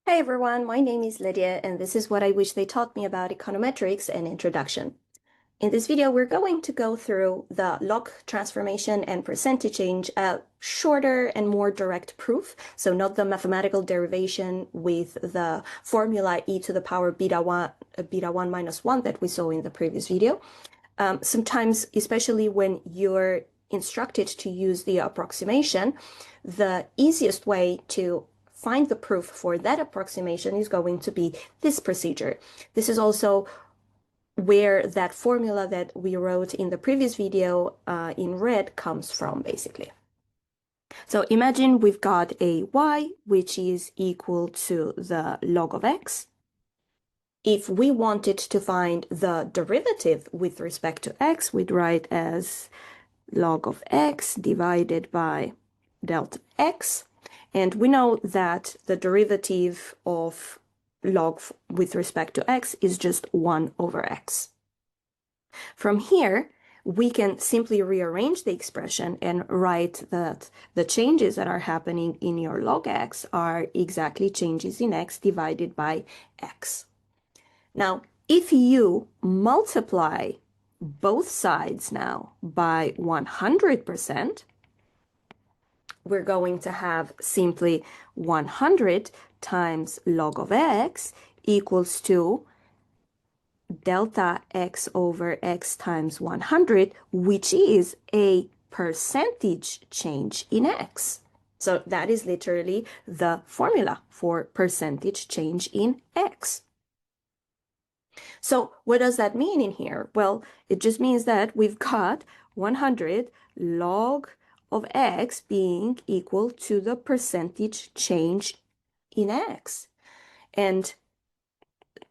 Hey everyone, my name is Lydia, and this is what I wish they taught me about econometrics and introduction. In this video, we're going to go through the log transformation and percentage change, a shorter and more direct proof. So not the mathematical derivation with the formula e to the power beta 1 minus 1 that we saw in the previous video. Sometimes, especially when you're instructed to use the approximation, the easiest way to find the proof for that approximation is going to be this procedure. This is also where that formula that we wrote in the previous video in red comes from, basically. So imagine we've got a y, which is equal to the log of x. If we wanted to find the derivative with respect to x, we'd write as log of x divided by delta x. And we know that the derivative of log with respect to x is just 1 over x. From here, we can simply rearrange the expression and write that the changes that are happening in your log x are exactly changes in x divided by x. Now, if you multiply both sides now by 100%, we're going to have simply 100 times log of x equals to delta x over x times 100, which is a percentage change in x. So that is literally the formula for percentage change in x. So what does that mean in here? Well, it just means that we've got 100 log of x being equal to the percentage change in x. And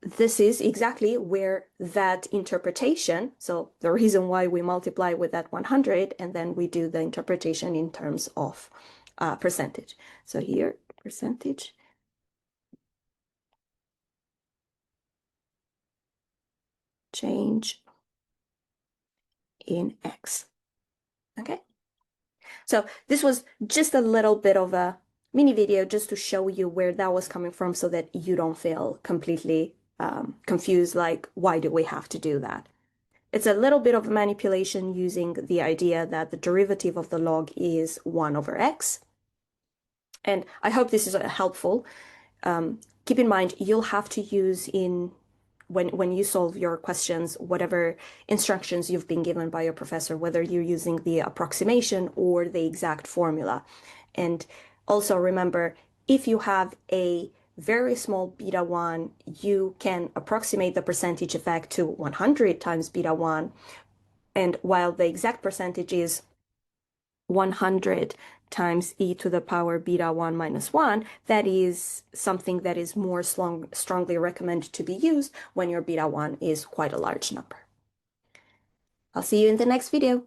this is exactly where that interpretation, so the reason why we multiply with that 100 and then we do the interpretation in terms of percentage. So here, percentage change in x. Okay. So this was just a little bit of a mini video just to show you where that was coming from so that you don't feel completely confused, like, why do we have to do that? It's a little bit of manipulation using the idea that the derivative of the log is 1 over x. And I hope this is helpful. Keep in mind, you'll have to use when you solve your questions, whatever instructions you've been given by your professor, whether you're using the approximation or the exact formula. And also remember, if you have a very small beta 1, you can approximate the percentage effect to 100 times beta 1. And while the exact percentage is 100 times e to the power beta 1 minus 1, that is something that is more strongly recommended to be used when your beta 1 is quite a large number. I'll see you in the next video.